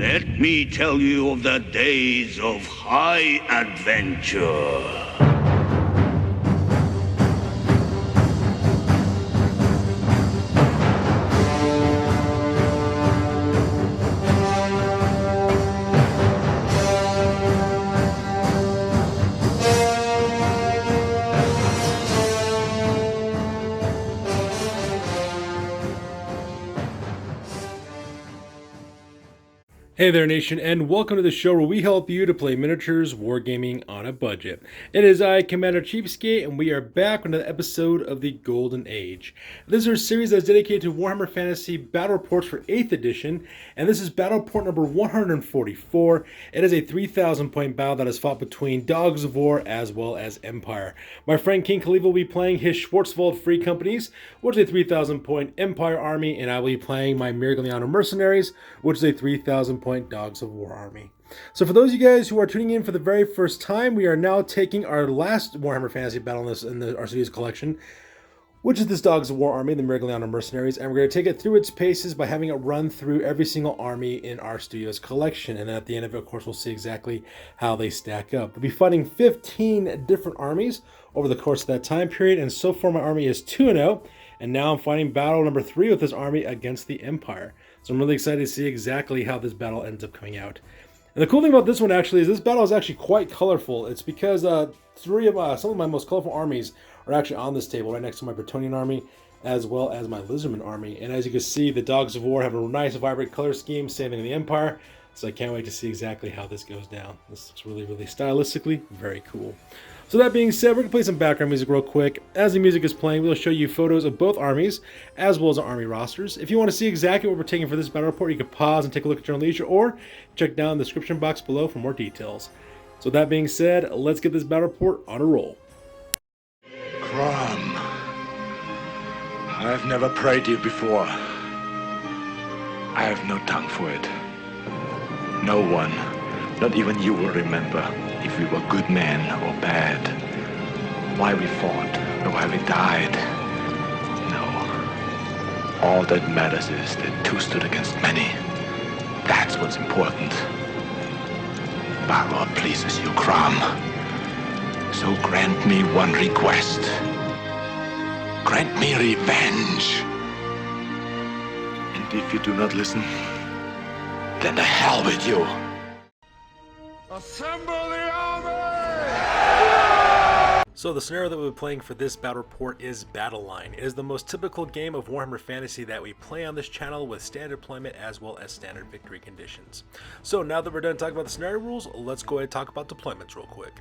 Let me tell you of the days of high adventure. Hey there, nation, and welcome to the show where we help you to play miniatures wargaming on a budget. It is I, Commander Cheapskate, and we are back with another episode of the Golden Age. This is our series that is dedicated to Warhammer Fantasy Battle Reports for 8th edition, and this is Battle Report number 144. It is a 3,000 point battle that is fought between Dogs of War as well as Empire. My friend King Khalifa will be playing his Schwarzwald Free Companies, which is a 3,000 point Empire army, and I will be playing my Miragliano Mercenaries, which is a 3,000 point Dogs of War army. So for those of you guys who are tuning in for the very first time, we are now taking our last Warhammer Fantasy Battle in our Studios collection, which is this Dogs of War army, the Miragliano Mercenaries, and we're going to take it through its paces by having it run through every single army in our Studios collection, and then at the end of it, of course, we'll see exactly how they stack up. We'll be fighting 15 different armies over the course of that time period, and so far my army is 2-0, and now I'm fighting battle number 3 with this army against the Empire. So I'm really excited to see exactly how this battle ends up coming out. And the cool thing about this one actually is this battle is actually quite colorful. It's because some of my most colorful armies are actually on this table right next to my Bretonian army as well as my Lizardman army. And as you can see, the Dogs of War have a nice vibrant color scheme, same thing in the Empire. So I can't wait to see exactly how this goes down. This looks really, really stylistically very cool. So that being said, we're going to play some background music real quick. As the music is playing, we'll show you photos of both armies, as well as our army rosters. If you want to see exactly what we're taking for this battle report, you can pause and take a look at your own leisure, or check down the description box below for more details. So that being said, let's get this battle report on a roll. Crom, I've never prayed you before. I have no tongue for it. No one, not even you, will remember if we were good men or bad, why we fought, or why we died. No. All that matters is that two stood against many. That's what's important. Balor pleases you, Crom. So grant me one request. Grant me revenge. And if you do not listen, then to hell with you. Assemble the army! So the scenario that we'll be playing for this battle report is Battle Line. It is the most typical game of Warhammer Fantasy that we play on this channel with standard deployment as well as standard victory conditions. So now that we're done talking about the scenario rules, let's go ahead and talk about deployments real quick.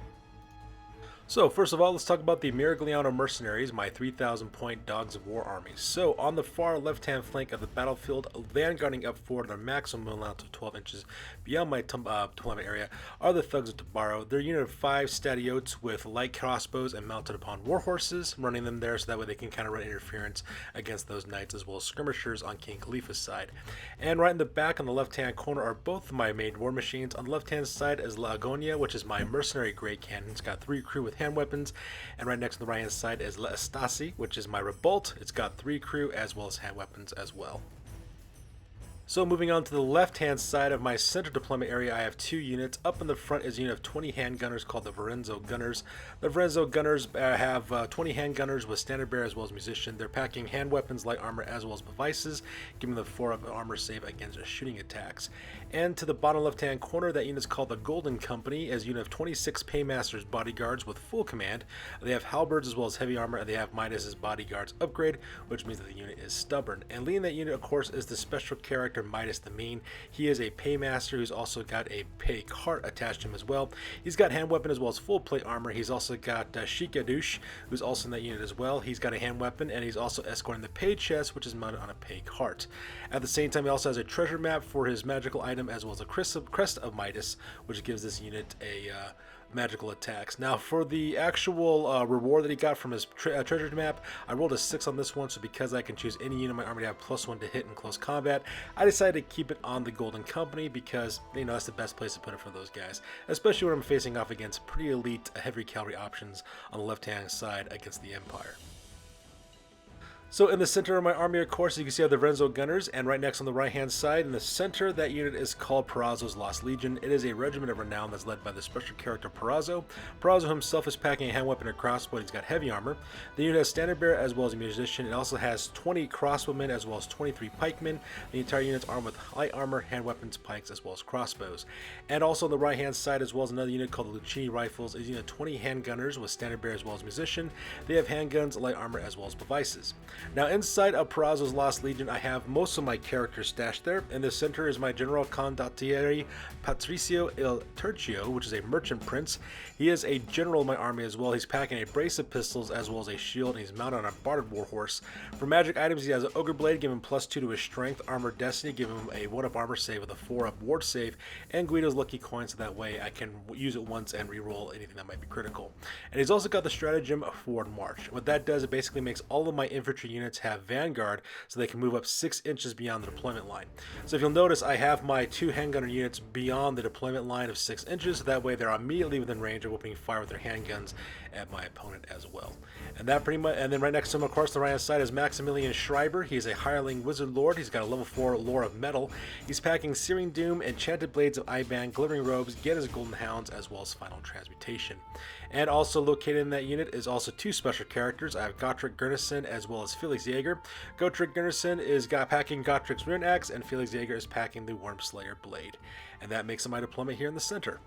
So first of all, let's talk about the Miragliano Mercenaries, my 3,000 point Dogs of War army. So on the far left-hand flank of the battlefield, vanguarding up forward at a maximum amount of 12 inches beyond my deployment area, are the Thugs of Tabaro. They're a unit of 5 Stadiotes with light crossbows and mounted upon war horses, running them there so that way they can kind of run interference against those knights as well as skirmishers on King Khalifa's side. And right in the back on the left-hand corner are both of my main war machines. On the left-hand side is La Agonia, which is my mercenary great cannon. It's got 3 crew with hand weapons, and right next to the right hand side is La Estasi, which is my Revolt. It's got 3 crew as well as hand weapons as well. So moving on to the left-hand side of my center deployment area, I have 2 units. Up in the front is a unit of 20 handgunners called the Varenzo Gunners. The Varenzo Gunners have 20 handgunners with standard bearer as well as musician. They're packing hand weapons, light armor, as well as devices, giving them 4 armor save against shooting attacks. And to the bottom left-hand corner, that unit is called the Golden Company, as a unit of 26 Paymasters bodyguards with full command. They have halberds as well as heavy armor, and they have Midas's bodyguards upgrade, which means that the unit is stubborn. And leading that unit, of course, is the special character Midas the Mean. He is a Paymaster who's also got a pay cart attached to him as well. He's got hand weapon as well as full plate armor. He's also got Shikadush, who's also in that unit as well. He's got a hand weapon, and he's also escorting the pay chest, which is mounted on a pay cart. At the same time, he also has a treasure map for his magical item as well as a crest of Midas, which gives this unit a magical attacks. Now for the actual reward that he got from his treasure map, I rolled a 6 on this one, so because I can choose any unit in my army to have +1 to hit in close combat, I decided to keep it on the Golden Company because, you know, that's the best place to put it for those guys, especially when I'm facing off against pretty elite heavy cavalry options on the left hand side against the Empire. So in the center of my army, of course, you can see I have the Renzo Gunners, and right next on the right-hand side, in the center, that unit is called Perazzo's Lost Legion. It is a regiment of renown that's led by the special character Perazzo. Perazzo himself is packing a hand weapon and crossbow. He's got heavy armor. The unit has standard bearer as well as a musician. It also has 20 crossbowmen as well as 23 pikemen. The entire unit's armed with light armor, hand weapons, pikes, as well as crossbows. And also on the right-hand side, as well as another unit called the Lucchini Rifles, is 20 handgunners with standard bearer as well as musician. They have handguns, light armor, as well as devices. Now inside of Perazzo's Lost Legion, I have most of my characters stashed there. In the center is my General Condottiere Patricio Il Tercio, which is a merchant prince. He is a general in my army as well. He's packing a brace of pistols as well as a shield, and he's mounted on a barded warhorse. For magic items, he has an Ogre Blade, give him +2 to his strength, Armor Destiny, give him a 1-up armor save with a 4-up ward save, and Guido's Lucky Coin, so that way I can use it once and reroll anything that might be critical. And he's also got the stratagem of Forward March. What that does, it basically makes all of my infantry units have Vanguard, so they can move up 6 inches beyond the deployment line. So if you'll notice, I have my 2 handgunner units beyond the deployment line of 6 inches, so that way they're immediately within range of opening fire with their handguns at my opponent as well. And that pretty much, and then right next to him, of course, the right hand side is Maximilian Schreiber. He's a hireling wizard lord. He's got a level 4 lore of metal. He's packing Searing Doom, Enchanted Blades of Iban, Glittering Robes, Getta's Golden Hounds, as well as Final Transmutation. And also located in that unit is also 2 special characters. I have Gottrick Gurnison as well as Felix Jaeger. Gottrick Gurnison is packing Gottrick's Rune Axe, and Felix Jaeger is packing the Wormslayer Blade. And that makes my deployment here in the center.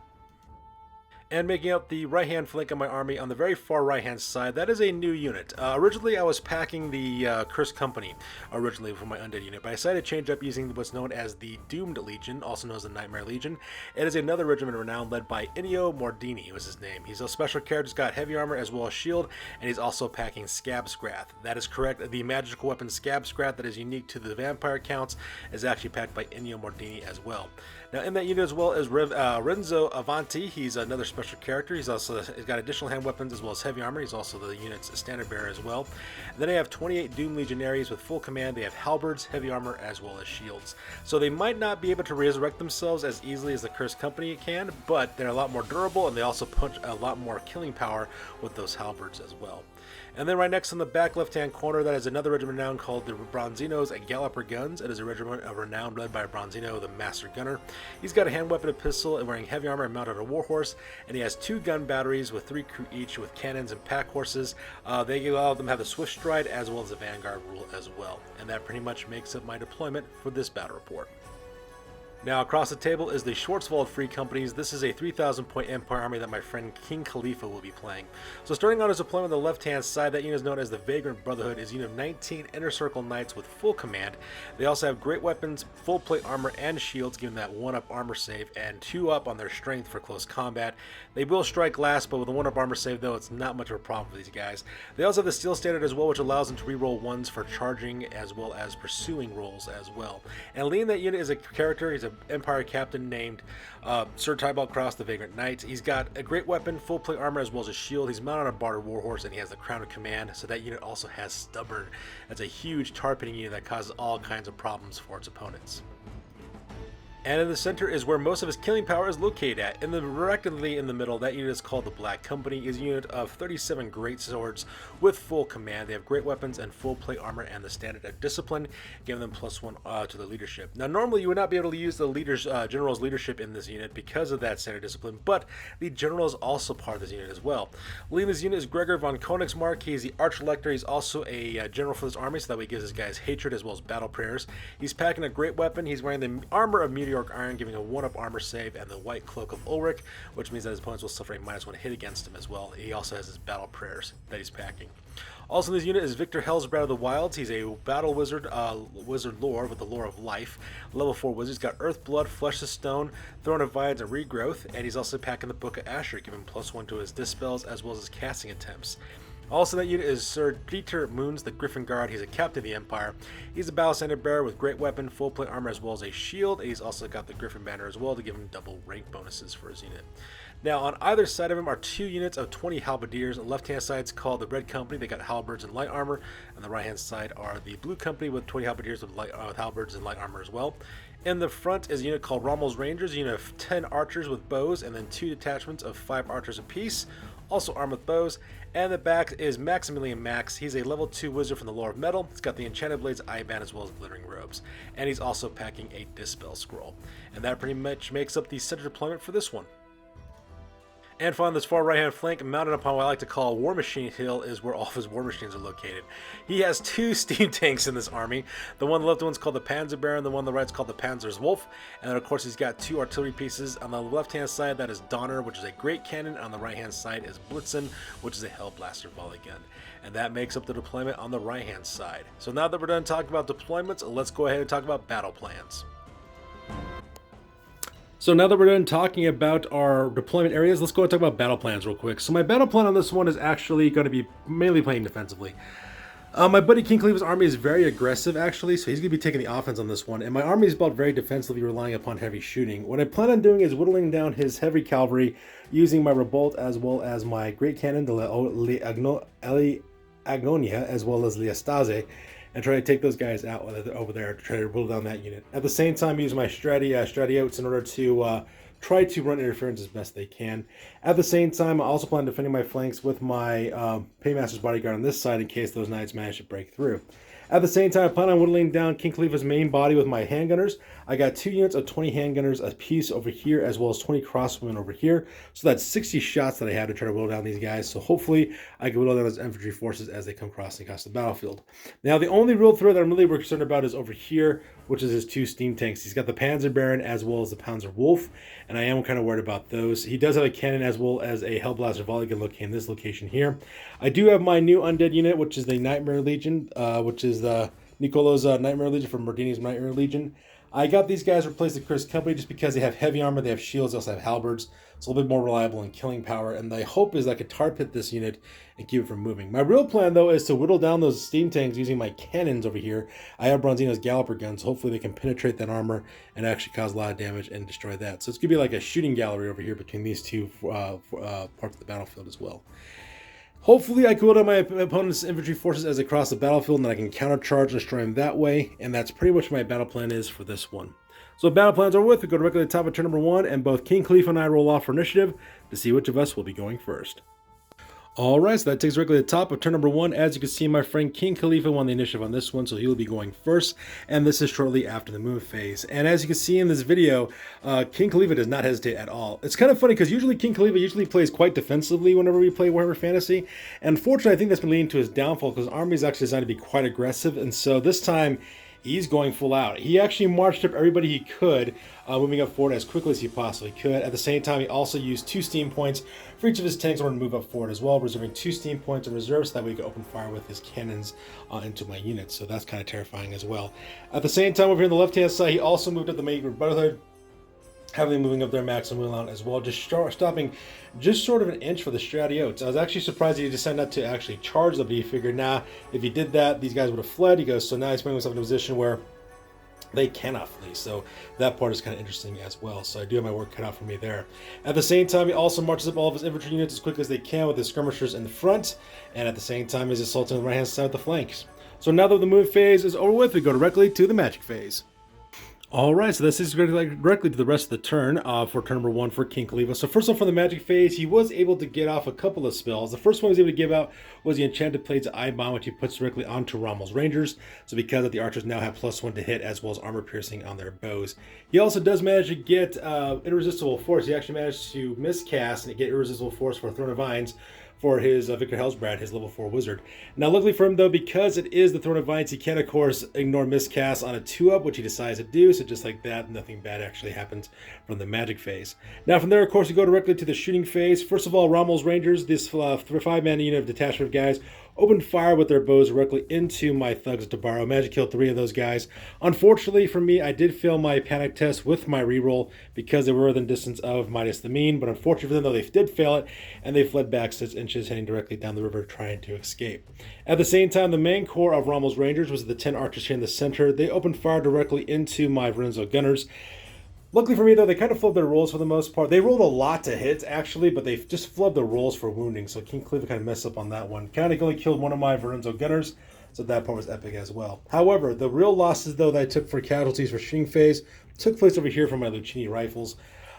And making up the right-hand flank of my army on the very far right-hand side, that is a new unit. Originally, I was packing the Cursed Company originally for my undead unit, but I decided to change up using what's known as the Doomed Legion, also known as the Nightmare Legion. It is another regiment of renown led by Ennio Mordini, was his name. He's a special character, he's got heavy armor as well as shield, and he's also packing Scab Scrath. That is correct, the magical weapon Scab Scrath that is unique to the vampire counts is actually packed by Ennio Mordini as well. Now in that unit as well is Renzo Avanti. He's another special character. He's got additional hand weapons as well as heavy armor. He's also the unit's standard bearer as well. And then I have 28 Doom Legionaries with full command. They have halberds, heavy armor, as well as shields. So they might not be able to resurrect themselves as easily as the Cursed Company can, but they're a lot more durable, and they also punch a lot more killing power with those halberds as well. And then right next on the back left-hand corner, that is another regiment of renown called the Bronzino's Galloper Guns. It is a regiment of renown led by Bronzino, the Master Gunner. He's got a hand weapon, a pistol, and wearing heavy armor and mounted on a warhorse. And he has 2 gun batteries with 3 crew each with cannons and pack horses. All of them have the Swift Stride as well as the Vanguard rule as well. And that pretty much makes up my deployment for this battle report. Now across the table is the Schwarzwald Free Companies. This is a 3,000 point Empire army that my friend King Khalifa will be playing. So starting on his deployment on the left hand side, that unit is known as the Vagrant Brotherhood, is a unit of 19 Inner Circle Knights with full command. They also have great weapons, full plate armor, and shields, giving that 1-up armor save and 2-up on their strength for close combat. They will strike last, but with a 1-up armor save though, it's not much of a problem for these guys. They also have the Steel Standard as well, which allows them to reroll 1s for charging as well as pursuing rolls as well. And leading that unit is a character, he's a Empire captain named Sir Tybalt Cross, the Vagrant Knight. He's got a great weapon, full plate armor, as well as a shield. He's mounted on a barded warhorse, and he has the Crown of Command, so that unit also has Stubborn. That's a huge tar-pitting unit that causes all kinds of problems for its opponents. And in the center is where most of his killing power is located at. Directly in the middle, that unit is called the Black Company. Is a unit of 37 great swords with full command. They have great weapons and full plate armor and the standard of discipline, giving them +1 to the leadership. Now normally you would not be able to use the general's leadership in this unit because of that standard discipline, but the general is also part of this unit as well. Leading this unit is Gregor von Konigsmarck. He is the Arch-Lector. He's also a general for this army, so that way he gives his guys hatred as well as battle prayers. He's packing a great weapon. He's wearing the armor of Meteoric Iron, giving a 1-up armor save, and the White Cloak of Ulric, which means that his opponents will suffer a -1 hit against him as well. He also has his battle prayers that he's packing. Also in this unit is Viktor Helsbraad of the Wilds. He's a battle wizard, wizard lore with the lore of life. Level 4 wizard. He's got Earth, Blood, Flesh of Stone, Throne of Vines, and Regrowth, and he's also packing the Book of Ashur, giving +1 to his dispels as well as his casting attempts. Also in that unit is Sir Dieter Munz, the Griffon Guard. He's a captain of the Empire. He's a battle standard bearer with great weapon, full plate armor, as well as a shield. He's also got the Griffon banner as well to give him double rank bonuses for his unit. Now on either side of him are 2 units of 20 halberdiers. The left hand side is called the Red Company. They got halberds and light armor. And the right hand side are the Blue Company with 20 halberdiers with halberds and light armor as well. In the front is a unit called Rommel's Rangers, a unit of 10 archers with bows, and then 2 detachments of 5 archers apiece. also armed with bows. And the back is Maximilian Max. He's a level 2 wizard from the lore of metal. He's got the Enchanted Blades eye band as well as glittering robes. And he's also packing a Dispel scroll. And that pretty much makes up the center deployment for this one. And finally, this far right-hand flank, mounted upon what I like to call War Machine Hill, is where all of his war machines are located. He has 2 steam tanks in this army. The one on the left one's called the Panzer Baron, the one on the right's called the Panzer's Wolf. And then, of course, he's got 2 artillery pieces. On the left-hand side, that is Donner, which is a great cannon. On the right-hand side is Blitzen, which is a Hellblaster volley gun. And that makes up the deployment on the right-hand side. So now that we're done talking about deployments, let's go ahead and talk about battle plans. So now that we're done talking about our deployment areas, let's go and talk about battle plans real quick. So my battle plan on this one is actually going to be mainly playing defensively. My buddy King Khalifa's army is very aggressive actually, so he's going to be taking the offense on this one. And my army is built very defensively, relying upon heavy shooting. What I plan on doing is whittling down his heavy cavalry using my Revolt as well as my Great Cannon, the Agnonia, as well as Liastase, and try to take those guys out over there to try to whittle down that unit. At the same time, use my Stratiotes in order to try to run interference as best they can. At the same time, I also plan on defending my flanks with my Paymaster's Bodyguard on this side in case those knights manage to break through. At the same time, I plan on whittling down King Khalifa's main body with my handgunners. I got 2 units of 20 handgunners a piece over here, as well as 20 crossbowmen over here. So that's 60 shots that I have to try to whittle down these guys. So hopefully I can whittle down those infantry forces as they come crossing across the battlefield. Now, the only real threat that I'm really concerned about is over here, which is his 2 steam tanks. He's got the Panzer Baron as well as the Panzer Wolf, and I am kind of worried about those. He does have a cannon as well as a Hellblaster volley gun located in this location here. I do have my new undead unit, which is the Nightmare Legion, which is the Nicolo's Nightmare Legion from Mardini's Nightmare Legion. I got these guys replaced with Chris Company just because they have heavy armor, they have shields, they also have halberds. It's a little bit more reliable in killing power, and the hope is I could tar pit this unit and keep it from moving. My real plan, though, is to whittle down those steam tanks using my cannons over here. I have Bronzino's Galloper guns. Hopefully they can penetrate that armor and actually cause a lot of damage and destroy that. So it's going to be like a shooting gallery over here between these 2 parts of the battlefield as well. Hopefully I can whittle down my opponent's infantry forces as they cross the battlefield, and then I can countercharge and destroy them that way. And that's pretty much what my battle plan is for this one. So battle plans are with, we go directly to the top of turn number 1, and both King Khalifa and I roll off for initiative to see which of us will be going first. Alright, so that takes directly to the top of turn number 1. As you can see, my friend King Khalifa won the initiative on this one, so he'll be going first, and this is shortly after the move phase. And as you can see in this video, King Khalifa does not hesitate at all. It's kind of funny because usually King Khalifa plays quite defensively whenever we play Warhammer Fantasy, and unfortunately I think that's been leading to his downfall because his army is actually designed to be quite aggressive, and so this time he's going full out. He actually marched up everybody he could, moving up forward as quickly as he possibly could. At the same time, he also used 2 steam points for each of his tanks in order to move up forward as well, reserving 2 steam points in reserve so that way he could open fire with his cannons into my units. So that's kind of terrifying as well. At the same time, over here on the left-hand side, he also moved up the Maker Brotherhood, heavily moving up their maximum amount as well, just stopping just sort of an inch for the Stratiotes. I was actually surprised he decided not to actually charge them, but he figured, nah, if he did that, these guys would have fled. He goes, so now he's putting himself in a position where they cannot flee. So that part is kind of interesting as well. So I do have my work cut out for me there. At the same time, he also marches up all of his infantry units as quickly as they can with his skirmishers in the front, and at the same time, he's assaulting the right-hand side with the flanks. So now that the move phase is over with, we go directly to the magic phase. Alright, so this is directly to the rest of the turn for turn number 1 for King Khalifa. So first off, for the magic phase, he was able to get off a couple of spells. The first one he was able to give out was the Enchanted Blades Eye Bomb, which he puts directly onto Rommel's Rangers. So because of the archers now have +1 to hit, as well as armor piercing on their bows. He also does manage to get Irresistible Force. He actually managed to miscast and get Irresistible Force for Throne of Vines for his Viktor Helsbraad, his level 4 wizard. Now, luckily for him, though, because it is the Throne of Vines, he can, of course, ignore miscasts on a 2-up, which he decides to do. So just like that, nothing bad actually happens from the magic phase. Now, from there, of course, we go directly to the shooting phase. First of all, Rommel's Rangers, this 5-man unit of detachment of guys, opened fire with their bows directly into my thugs to borrow. Magic killed 3 of those guys. Unfortunately for me, I did fail my panic test with my reroll because they were within distance of minus the mean. But unfortunately for them, though, they did fail it, and they fled back 6 inches, heading directly down the river trying to escape. At the same time, the main core of Rommel's Rangers was the 10 archers here in the center. They opened fire directly into my Verenzo gunners. Luckily for me, though, they kind of flubbed their rolls for the most part. They rolled a lot to hit, actually, but they just flubbed the rolls for wounding, so King Khalifa kind of messed up on that one. Kind of only killed one of my Verenzo gunners, so that part was epic as well. However, the real losses, though, that I took for casualties for shooting phase took place over here for my Lucchini rifles.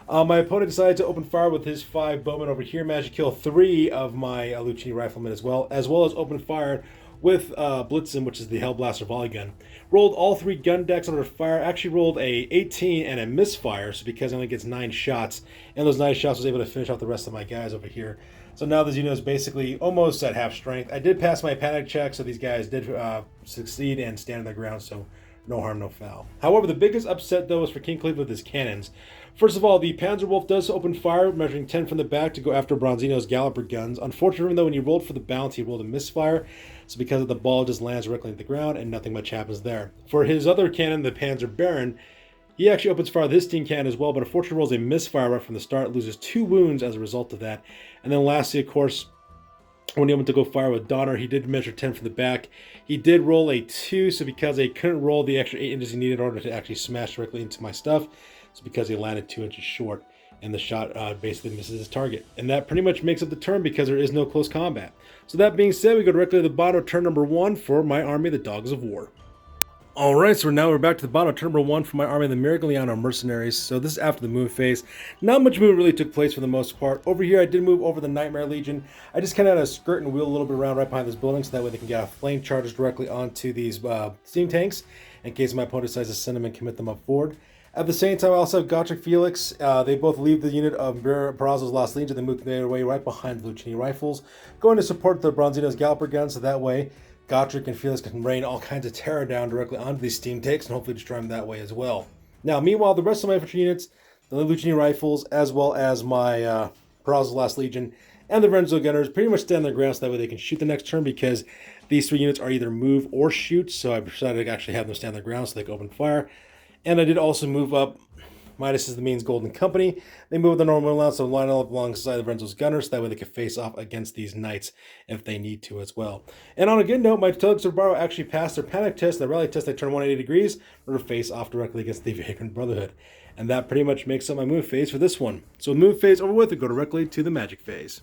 My opponent decided to open fire with his 5 bowmen over here, managed to kill 3 of my Lucchini riflemen as well as open fire with Blitzen, which is the Hellblaster volley gun. Rolled all 3 gun decks under fire, actually rolled a 18 and a misfire, so because it only gets 9 shots, and those 9 shots was able to finish off the rest of my guys over here. So now this unit is basically almost at half strength. I did pass my panic check, so these guys did succeed and stand their ground, so no harm, no foul. However, the biggest upset, though, is for King Khalifa with his cannons. First of all, the Panzerwolf does open fire, measuring 10 from the back to go after Bronzino's Galloper guns. Unfortunately, though, when he rolled for the bounce, he rolled a misfire, so because of the ball just lands directly into the ground, and nothing much happens there. For his other cannon, the Panzer Baron, he actually opens fire with his steam cannon as well, but unfortunately rolls a misfire right from the start, loses 2 wounds as a result of that. And then lastly, of course, when he went to go fire with Donner, he did measure 10 from the back. He did roll a 2, so because he couldn't roll the extra 8 inches he needed in order to actually smash directly into my stuff, it's because he landed 2 inches short, and the shot basically misses his target. And that pretty much makes up the turn because there is no close combat. So that being said, we go directly to the bottom of turn number 1 for my army, the Dogs of War. Alright, so now we're back to the bottom of turn number 1 for my army, the Miragliano Mercenaries. So this is after the move phase. Not much movement really took place for the most part. Over here, I did move over the Nightmare Legion. I just kind of had to skirt and wheel a little bit around right behind this building so that way they can get a flame charges directly onto these steam tanks in case my opponent decides to send them and commit them up forward. At the same time, I also have Gotrek Felix. They both leave the unit of Perazzo's Lost Legion. They move their way right behind the Lucchini rifles, going to support the Bronzino's Galloper guns, so that way Gotrek and Felix can rain all kinds of terror down directly onto these steam tanks and hopefully destroy them that way as well. Now, meanwhile, the rest of my infantry units, the Lucchini rifles, as well as my Perazzo's Lost Legion and the Renzo gunners, pretty much stand their ground so that way they can shoot the next turn because these 3 units are either move or shoot, so I decided to actually have them stand their ground so they can open fire. And I did also move up Midas is the Means Golden Company. They move the normal allowance to line up alongside the Renzo's gunners, so that way they can face off against these knights if they need to as well. And on a good note, my Tugs of Baro actually passed their panic test, their rally test. They turn 180 degrees or to face off directly against the Vagrant Brotherhood. And that pretty much makes up my move phase for this one. So with move phase over with, we go directly to the magic phase.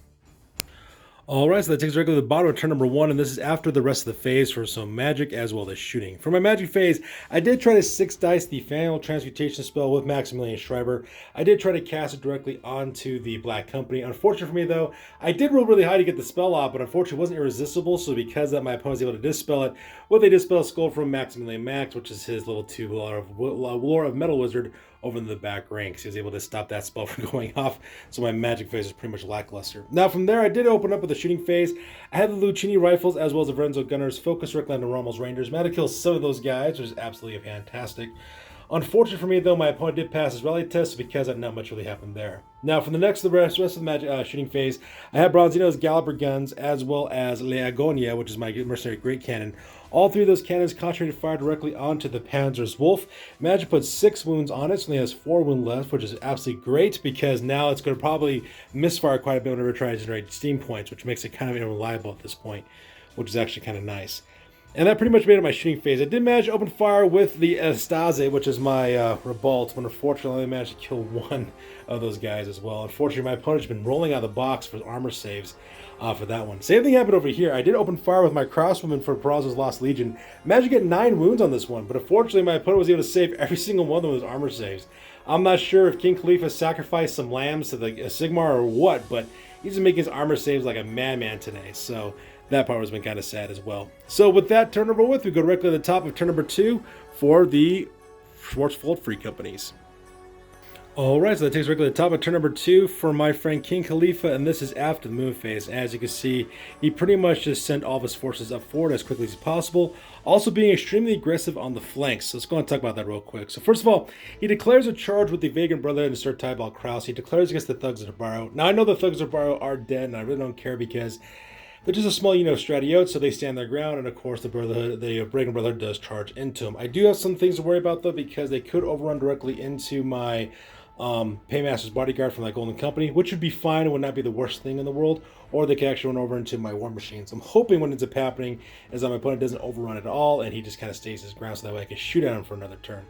Alright, so that takes us directly to the bottom of turn number 1, and this is after the rest of the phase for some magic as well as shooting. For my magic phase, I did try to 6 dice the Faneuil Transmutation spell with Maximilian Schreiber. I did try to cast it directly onto the Black Company. Unfortunately for me, though, I did roll really high to get the spell off, but unfortunately it wasn't irresistible, so because that my opponent was able to dispel it, they dispel Skull from Maximilian Max, which is his little 2 Lore of Metal Wizard, over in the back ranks. He was able to stop that spell from going off, so my magic phase was pretty much lackluster. Now from there, I did open up with the shooting phase. I had the Lucchini rifles as well as the Renzo gunners focus directly on the Rommel's Rangers. I had to kill some of those guys, which is absolutely fantastic. Unfortunately for me, though, my opponent did pass his rally test because not much really happened there. Now, for the rest of the magic shooting phase, I have Bronzino's Galloper guns as well as Le Agonia, which is my Mercenary Great Cannon. All 3 of those cannons concentrated fire directly onto the Panzer's Wolf. Managed to put 6 wounds on it, so only has 4 wounds left, which is absolutely great because now it's going to probably misfire quite a bit whenever it tries to generate steam points, which makes it kind of unreliable at this point, which is actually kind of nice. And that pretty much made it my shooting phase. I did manage to open fire with the Estase, which is my Revolt, but unfortunately I managed to kill 1 of those guys as well. Unfortunately, my opponent's been rolling out of the box for armor saves for that one. Same thing happened over here. I did open fire with my Crosswoman for Perazzo's Lost Legion. Managed to get 9 wounds on this one, but unfortunately my opponent was able to save every single one of those armor saves. I'm not sure if King Khalifa sacrificed some lambs to the Sigmar or what, but he's been making his armor saves like a madman today, so that part has been kind of sad as well. So with that turn over with, we go directly to the top of turn number 2 for the Schwarzwald Free Companies. Alright, so that takes us directly to the top of turn number 2 for my friend King Khalifa, and this is after the move phase. As you can see, he pretty much just sent all of his forces up forward as quickly as possible, also being extremely aggressive on the flanks. So let's go and talk about that real quick. So first of all, he declares a charge with the Vagrant Brotherhood and Sir Tybalt Kraus. He declares against the Thugs of Baro. Now I know the Thugs of Baro are dead, and I really don't care because they're just a small, stratiote, so they stand their ground, and of course the Vagrant Brotherhood does charge into them. I do have some things to worry about though, because they could overrun directly into my Paymaster's Bodyguard from that Golden Company, which would be fine and would not be the worst thing in the world, or they could actually run over into my War Machines. I'm hoping what ends up happening is that my opponent doesn't overrun at all, and he just kind of stays his ground so that way I can shoot at him for another turn.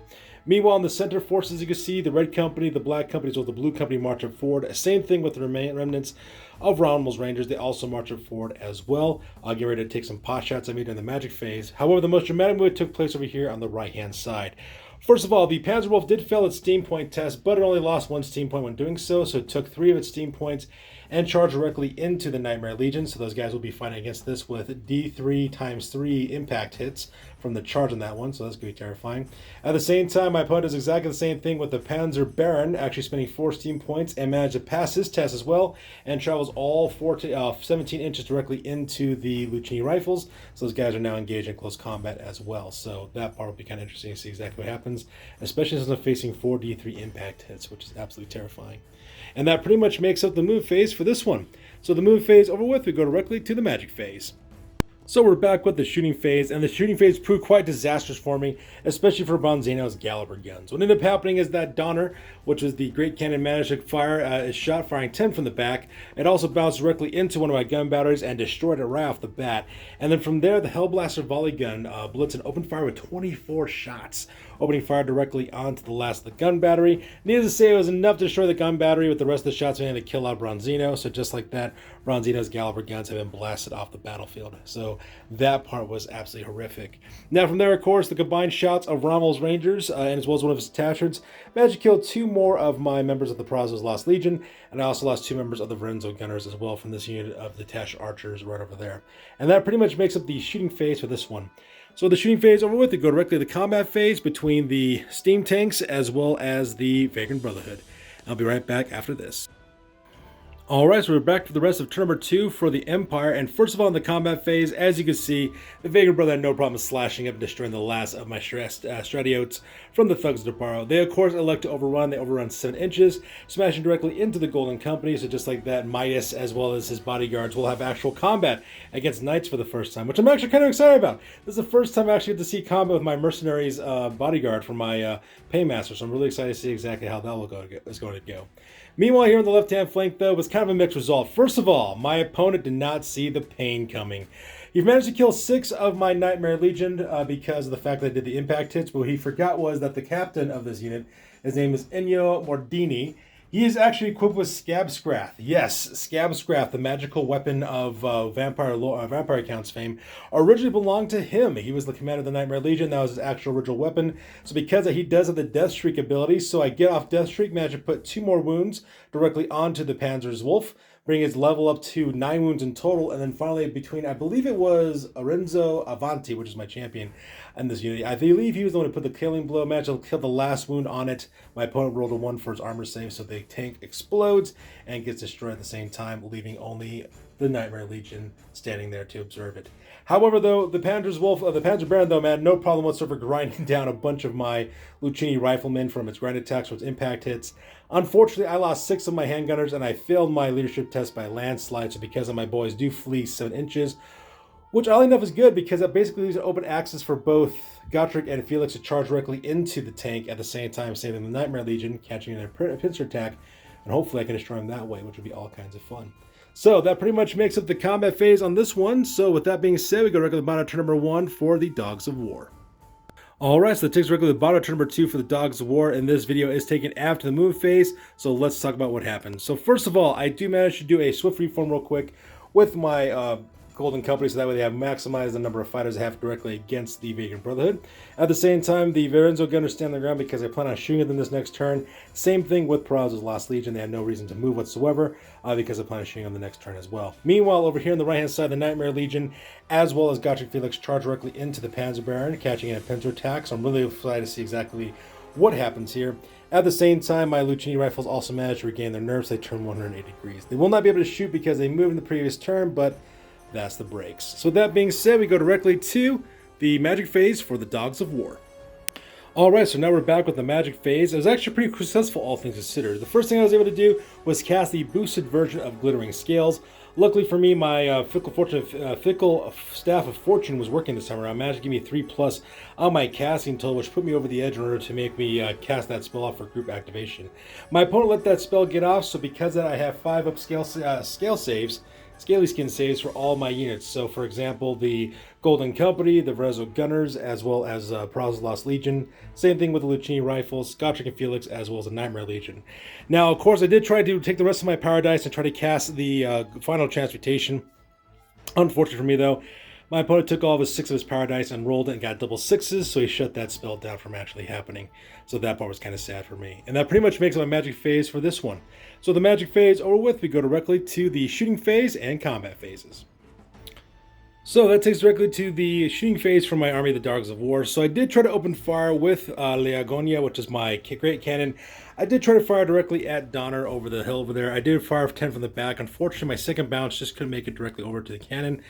Meanwhile, in the center forces, you can see the Red Company, the Black Company, as well as the Blue Company march up forward. Same thing with the remnants of Rommel's Rangers. They also march up forward as well. I'll get ready to take some pot shots at me during the magic phase. However, the most dramatic move took place over here on the right-hand side. First of all, the Panzerwolf did fail its steam point test, but it only lost 1 steam point when doing so, so it took 3 of its steam points and charged directly into the Nightmare Legion, so those guys will be fighting against this with D3 times 3 impact hits from the charge on that one, so that's going to be terrifying. At the same time, my opponent does exactly the same thing with the Panzer Baron, actually spending 4 steam points and managed to pass his test as well, and travels all 17 inches directly into the Lucchini rifles, so those guys are now engaged in close combat as well, so that part will be kind of interesting to see exactly what happens, especially since I'm facing 4 D3 impact hits, which is absolutely terrifying. And that pretty much makes up the move phase for this one. So the move phase over with, we go directly to the magic phase. So we're back with the shooting phase, and the shooting phase proved quite disastrous for me, especially for Bronzino's Gallagher guns. What ended up happening is that Donner, which is the Great Cannon managed to fire, is shot firing 10 from the back. It also bounced directly into one of my gun batteries and destroyed it right off the bat. And then from there, the Hellblaster volley gun blitzed and opened fire with 24 shots, opening fire directly onto the last of the gun battery. Needless to say, it was enough to destroy the gun battery, with the rest of the shots being able to kill out Bronzino. So just like that, Bronzino's Gallagher guns have been blasted off the battlefield. So that part was absolutely horrific. Now from there, of course, the combined shots of Rommel's Rangers, and as well as one of his attachments, managed to kill 2 more of my members of the Prazos Lost Legion, and I also lost 2 members of the Verenzo Gunners as well from this unit of the detached archers right over there. And that pretty much makes up the shooting phase for this one. So the shooting phase over with, we go directly to the combat phase between the steam tanks as well as the Vagrant Brotherhood. I'll be right back after this. Alright, so we're back for the rest of turn number 2 for the Empire, and first of all in the combat phase, as you can see, the Vagrant Brother had no problem slashing up and destroying the last of my Stratiotes from the Thugs of Deparo. They of course elect to overrun. They overrun 7 inches, smashing directly into the Golden Company, so just like that, Midas as well as his bodyguards will have actual combat against Knights for the first time, which I'm actually kind of excited about. This is the first time I actually get to see combat with my Mercenaries bodyguard for my Paymaster, so I'm really excited to see exactly how that is going to go. Meanwhile, here on the left-hand flank, though, was kind of a mixed result. First of all, my opponent did not see the pain coming. He managed to kill 6 of my Nightmare Legion because of the fact that I did the impact hits, but what he forgot was that the captain of this unit, his name is Ennio Mordini, he is actually equipped with Scabscrath. Yes, Scabscrath, the magical weapon of Vampire Accounts fame, originally belonged to him. He was the commander of the Nightmare Legion. That was his actual original weapon. So because he does have the Death Streak ability, so I get off Death Streak, manage to put 2 more wounds directly onto the Panzer's Wolf, bring his level up to 9 wounds in total, and then finally between, I believe it was Arenzo Avanti, which is my champion in this unit. I believe he was the one who put the killing blow, managed to kill the last wound on it. My opponent rolled a 1 for his armor save, so the tank explodes and gets destroyed at the same time, leaving only the Nightmare Legion standing there to observe it. However, though, the Panzer Baron, though, man, no problem whatsoever grinding down a bunch of my Lucchini riflemen from its grind attacks, from its impact hits. Unfortunately, I lost 6 of my handgunners, and I failed my leadership test by landslide, so because of my boys do flee 7 inches, which oddly enough is good because that basically leaves an open access for both Gotrek and Felix to charge directly into the tank at the same time, saving the Nightmare Legion, catching their pincer attack, and hopefully I can destroy them that way, which would be all kinds of fun. So that pretty much makes up the combat phase on this one. So with that being said, we go directly to the bottom of turn number 1 for the Dogs of War. Alright, so that takes directly to the bottom of turn number 2 for the Dogs of War, and this video is taken after the move phase, so let's talk about what happened. So first of all, I do manage to do a swift reform real quick with my Golden Company, so that way they have maximized the number of fighters they have directly against the Vagrant Brotherhood. At the same time, the Verenzo Gunners stand on the ground because I plan on shooting at them this next turn. Same thing with Prazos Lost Legion. They have no reason to move whatsoever because I plan on shooting on the next turn as well. Meanwhile, over here on the right-hand side, the Nightmare Legion, as well as Gotrek Felix, charge directly into the Panzer Baron, catching in a pincer attack. So I'm really excited to see exactly what happens here. At the same time, my Lucchini rifles also manage to regain their nerves. They turn 180 degrees. They will not be able to shoot because they moved in the previous turn, but that's the breaks. So with that being said, we go directly to the magic phase for the Dogs of War. Alright, so now we're back with the magic phase. It was actually pretty successful, all things considered. The first thing I was able to do was cast the boosted version of Glittering Scales. Luckily for me, my fickle Staff of Fortune was working this time around. Managed to give me 3+ on my casting total, which put me over the edge in order to make me cast that spell off for group activation. My opponent let that spell get off, so because of that, I have 5 upscale Scaly Skin saves for all my units. So, for example, the Golden Company, the Verenzo Gunners, as well as Prazos Lost Legion. Same thing with the Lucchini Rifles, Gotrek and Felix, as well as the Nightmare Legion. Now, of course, I did try to take the rest of my Power Dice and try to cast the Final Transmutation. Unfortunately for me, though, My opponent took all of his 6 of his power dice and rolled it and got double 6s, so he shut that spell down from actually happening. So that part was kind of sad for me. And that pretty much makes my magic phase for this one. So the magic phase over with, we go directly to the shooting phase and combat phases. So that takes directly to the shooting phase from my army of the Dogs of War. So I did try to open fire with Leagonia, which is my great cannon. I did try to fire directly at Donner over the hill over there. I did fire 10 from the back. Unfortunately, my second bounce just couldn't make it directly over to the cannon.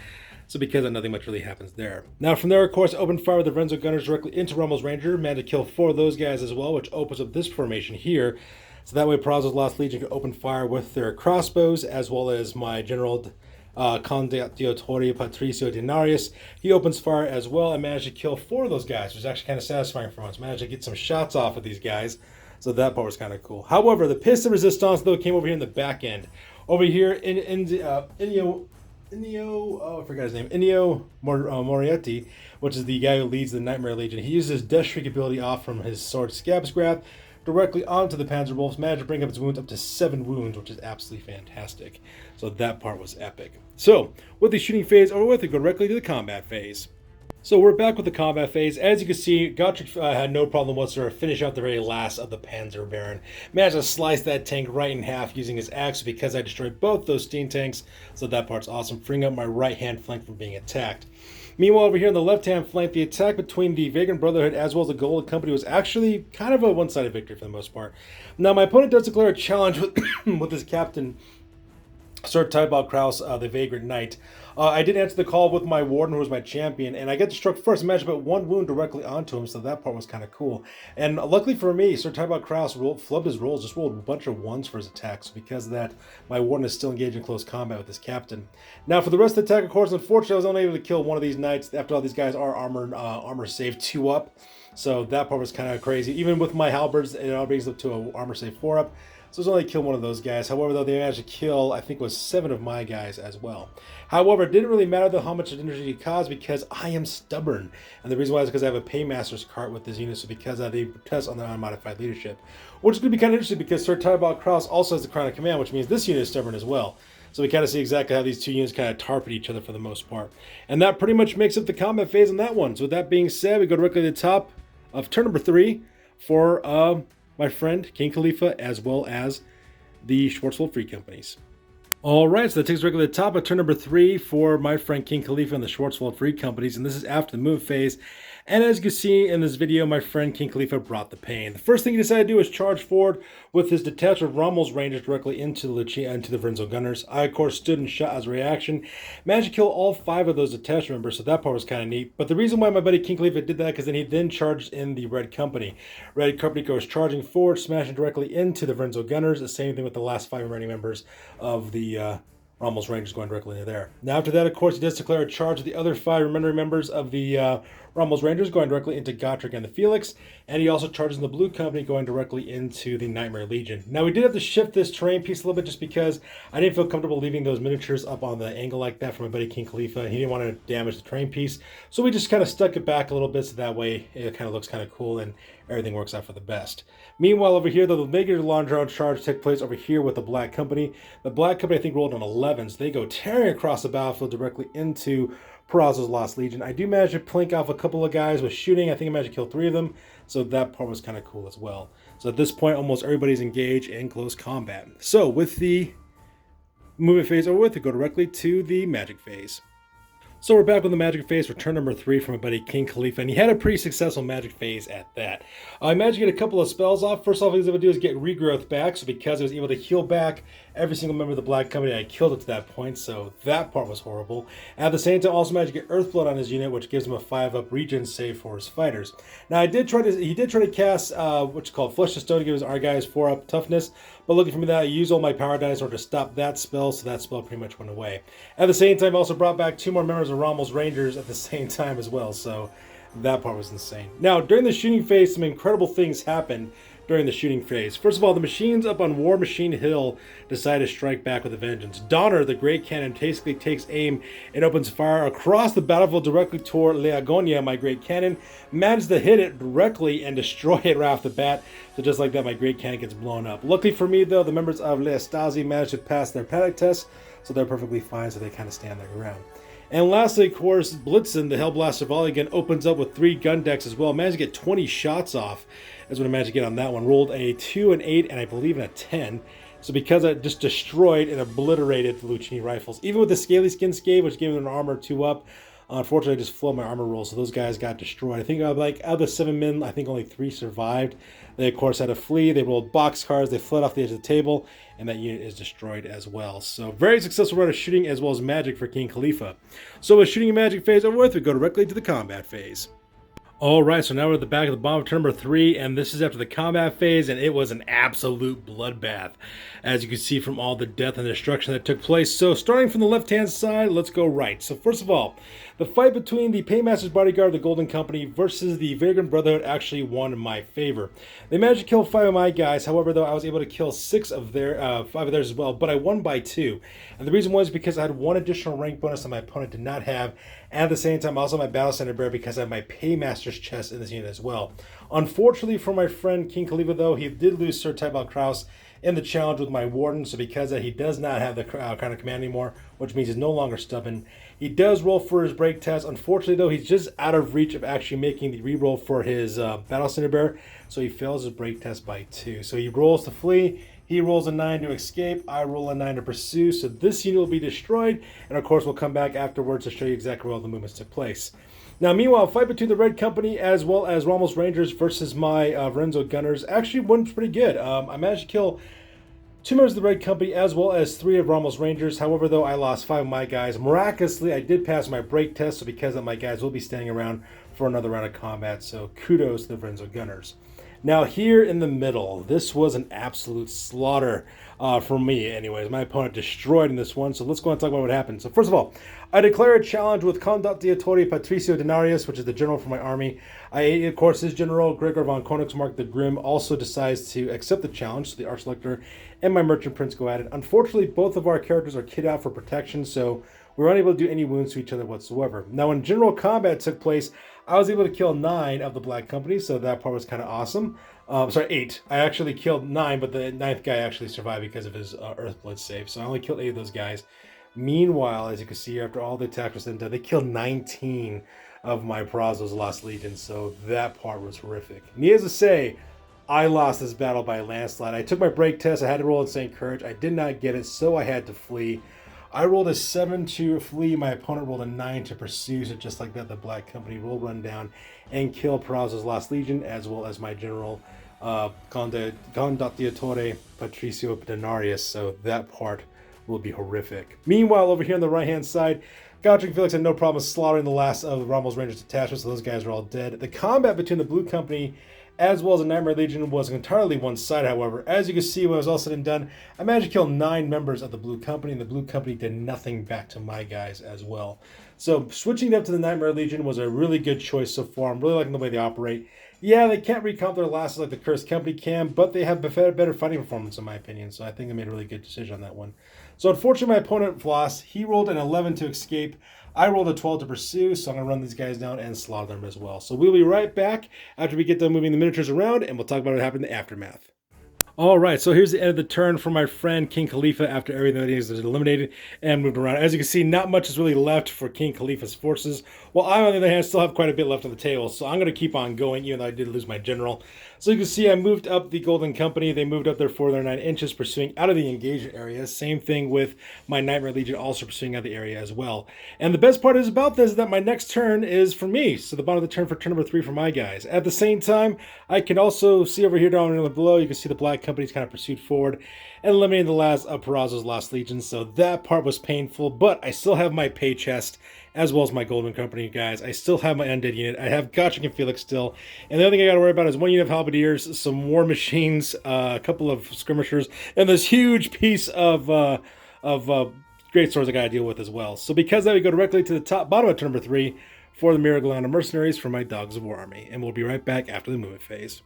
So because of nothing much really happens there. Now from there, of course, I opened fire with the Renzo Gunners directly into Rommel's Ranger. Managed to kill 4 of those guys as well, which opens up this formation here. So that way Perazzo's Lost Legion can open fire with their crossbows, as well as my General Condottiere Patricio Denarius. He opens fire as well and managed to kill 4 of those guys, which was actually kind of satisfying for once. Managed to get some shots off of these guys. So that part was kind of cool. However, the Piss de Resistance, though, came over here in the back end. Over here, I forgot his name. Ennio Moriarty, which is the guy who leads the Nightmare Legion. He uses his Death Shriek ability off from his sword Scab's Grab directly onto the Panzer Wolves. Managed to bring up his wounds up to 7 wounds, which is absolutely fantastic. So that part was epic. So, with the shooting phase over with, we go directly to the combat phase. So we're back with the combat phase. As you can see, Gotrek had no problem whatsoever finishing out the very last of the Panzer Baron. Managed to slice that tank right in half using his axe because I destroyed both those steam tanks. So that part's awesome, freeing up my right-hand flank from being attacked. Meanwhile, over here on the left-hand flank, the attack between the Vagrant Brotherhood as well as the Golden Company was actually kind of a one-sided victory for the most part. Now, my opponent does declare a challenge with his captain, Sir Tybalt Kraus, the Vagrant Knight. I did answer the call with my Warden, who was my champion, and I get to struck first. I managed to put 1 wound directly onto him, so that part was kind of cool. And luckily for me, Sir Tybalt Kraus flubbed his rolls, just rolled a bunch of 1s for his attacks. So because of that, my Warden is still engaged in close combat with his captain. Now, for the rest of the attack, of course, unfortunately, I was only able to kill 1 of these knights. After all, these guys are armor save 2 up, so that part was kind of crazy. Even with my halberds, it all brings up to an armor save 4 up. So it was only kill 1 of those guys. However, though, they managed to kill, I think it was 7 of my guys as well. However, it didn't really matter though how much energy it caused because I am stubborn. And the reason why is because I have a Paymaster's cart with this unit, so because they test on their unmodified leadership. Which is going to be kind of interesting because Sir Tybalt Kraus also has the Crown of Command, which means this unit is stubborn as well. So we kind of see exactly how these 2 units kind of tarp at each other for the most part. And that pretty much makes up the combat phase on that one. So with that being said, we go directly to the top of turn number 3 for my friend King Khalifa as well as the Schwarzwald Free Companies. Alright, so that takes us directly to the top of turn number 3 for my friend King Khalifa and the Schwarzwald Free Companies, and this is after the move phase. And as you can see in this video, my friend King Khalifa brought the pain. The first thing he decided to do is charge forward with his detachment of Rommel's Rangers directly into the Vrinzel Gunners. I, of course, stood and shot as a reaction. Managed to kill all 5 of those detachment members, so that part was kind of neat. But the reason why my buddy King Khalifa did that, because then he charged in the Red Company. Red Company goes charging forward, smashing directly into the Vrinzel Gunners. The same thing with the last 5 remaining members of the Rommel's Rangers going directly into there. Now after that, of course, he does declare a charge of the other 5 remaining members of the Rommel's Rangers going directly into Gotrek and the Felix, and he also charges in the Blue Company going directly into the Nightmare Legion. Now we did have to shift this terrain piece a little bit just because I didn't feel comfortable leaving those miniatures up on the angle like that for my buddy King Khalifa, and he didn't want to damage the terrain piece, so we just kind of stuck it back a little bit so that way it kind of looks kind of cool and everything works out for the best. Meanwhile, over here, though, the negative long drawn charge took place over here with the Black Company. The Black Company, I think, rolled on 11s. They go tearing across the battlefield directly into Perazzo's Lost Legion. I do manage to plink off a couple of guys with shooting. I think I managed to kill 3 of them, so that part was kind of cool as well. So at this point, almost everybody's engaged in close combat. So with the movement phase over with, we go directly to the magic phase. So we're back with the magic phase for turn number 3 from my buddy King Khalifa, and he had a pretty successful magic phase at that. I managed to get a couple of spells off. First off, what he was able to do is get Regrowth back, so because I was able to heal back every single member of the Black Company, I killed it to that point, so that part was horrible. At the same time, also managed to get Earthblood on his unit, which gives him a 5-up regen save for his fighters. Now, he did try to cast what's called Flesh to Stone to give our guys 4-up toughness, but looking for me that, I used all my power dice in order to stop that spell, so that spell pretty much went away. At the same time, I also brought back 2 more members of Rommel's Rangers at the same time as well, so that part was insane. Now, during the shooting phase, some incredible things happened during the shooting phase. First of all, the machines up on War Machine Hill decide to strike back with a vengeance. Donner, the Great Cannon, basically takes aim and opens fire across the battlefield directly toward Leagonia, my Great Cannon, manages to hit it directly and destroy it right off the bat. So just like that, my Great Cannon gets blown up. Luckily for me, though, the members of Le Stasi managed to pass their panic test, so they're perfectly fine, so they kind of stand their ground. And lastly, of course, Blitzen, the Hellblaster volley gun, opens up with 3 gun decks as well. Managed to get 20 shots off, is what I managed to get on that one. Rolled a 2, an 8, and I believe a 10. So because I just destroyed and obliterated the Lucchini rifles, even with the Scaly Skin Scave, which gave them an armor 2 up, unfortunately I just flowed my armor roll, so those guys got destroyed. I think out of the 7 men, I think only 3 survived. They of course had to flee, they rolled boxcars, they fled off the edge of the table, and that unit is destroyed as well. So very successful run of shooting as well as magic for King Khalifa. So with shooting and magic phase over with, we go directly to the combat phase. Alright, so now we're at the back of the bomb of turn number 3, and this is after the combat phase, and it was an absolute bloodbath, as you can see from all the death and destruction that took place. So starting from the left-hand side, let's go right. So first of all, the fight between the Paymaster's Bodyguard, the Golden Company, versus the Vagrant Brotherhood actually won in my favor. They managed to kill 5 of my guys, however, though, I was able to kill 5 of theirs as well, but I won by 2. And the reason was because I had 1 additional rank bonus that my opponent did not have, and at the same time, also my Battle Center Bear because I have my Paymaster's chest in this unit as well. Unfortunately for my friend King Khalifa, though, he did lose Sir Tybalt Kraus in the challenge with my Warden, so because of that, he does not have the kind of command anymore, which means he's no longer stubborn. He does roll for his break test. Unfortunately, though, he's just out of reach of actually making the reroll for his Battle Center Bear, so he fails his break test by 2. So he rolls to flee. He rolls a 9 to escape. I roll a 9 to pursue. So this unit will be destroyed. And of course, we'll come back afterwards to show you exactly where all the movements took place. Now, meanwhile, fight between the Red Company as well as Rommel's Rangers versus my Renzo Gunners actually went pretty good. I managed to kill 2 members of the Red Company as well as 3 of Rommel's Rangers. However, though, I lost 5 of my guys. Miraculously, I did pass my break test. So because of that, my guys will be standing around for another round of combat. So kudos to the Renzo Gunners. Now here in the middle, this was an absolute slaughter for me anyways. My opponent destroyed in this one, so let's go and talk about what happened. So first of all, I declare a challenge with Condottiatore Patricio Denarius, which is the general for my army. Of course, his general, Gregor von Konigsmarck the Grim, also decides to accept the challenge, so the Arch-Lector and my Merchant Prince go at it. Unfortunately, both of our characters are kitted out for protection, so we were unable to do any wounds to each other whatsoever. Now, when general combat took place, I was able to kill 9 of the Black Company, so that part was kind of awesome. Sorry, 8. I actually killed 9, but the 9th guy actually survived because of his Earthblood save. So I only killed 8 of those guys. Meanwhile, as you can see, after all the attacks were done, they killed 19 of my Brazos Lost Legion, so that part was horrific. Needless to say, I lost this battle by a landslide. I took my break test. I had to roll Insane Courage. I did not get it, so I had to flee. I rolled a 7 to flee. My opponent rolled a 9 to pursue. So just like that, the Black Company will run down and kill Perazzo's Lost Legion, as well as my general, Condottiatore Patricio Denarius. So that part will be horrific. Meanwhile, over here on the right-hand side, Gautric and Felix had no problem slaughtering the last of Rommel's Rangers detachments, so those guys are all dead. The combat between the Blue Company as well as the Nightmare Legion was entirely one-sided, however. As you can see, when it was all said and done, I managed to kill 9 members of the Blue Company, and the Blue Company did nothing back to my guys as well. So switching up to the Nightmare Legion was a really good choice so far. I'm really liking the way they operate. Yeah, they can't recomp their losses like the Cursed Company can, but they have better fighting performance in my opinion, so I think they made a really good decision on that one. So unfortunately, my opponent lost. He rolled an 11 to escape. I rolled a 12 to pursue, so I'm going to run these guys down and slaughter them as well. So we'll be right back after we get done moving the miniatures around, and we'll talk about what happened in the aftermath. Alright, so here's the end of the turn for my friend King Khalifa after everything that is eliminated and moved around. As you can see, not much is really left for King Khalifa's forces, while I, on the other hand, still have quite a bit left on the table, so I'm going to keep on going, even though I did lose my general. So you can see I moved up the Golden Company. They moved up their 4 or 9 inches, pursuing out of the engagement area. Same thing with my Nightmare Legion, also pursuing out of the area as well. And the best part is about this is that my next turn is for me, so the bottom of the turn for turn number 3 for my guys. At the same time, I can also see over here down below, you can see the Black Company's kind of pursued forward and eliminating the last of Perazzo's Lost Legion, so that part was painful, but I still have my pay chest as well as my Golden Company guys. I still have my Undead unit. I have Gautric and Felix still, and the other thing I got to worry about is 1 unit of Halberdiers, some War Machines, a couple of Skirmishers, and this huge piece of Great Swords I got to deal with as well. So because of that, we go directly to the bottom of turn number 3 for the Miragliano Mercenaries for my Dogs of War army, and we'll be right back after the movement phase.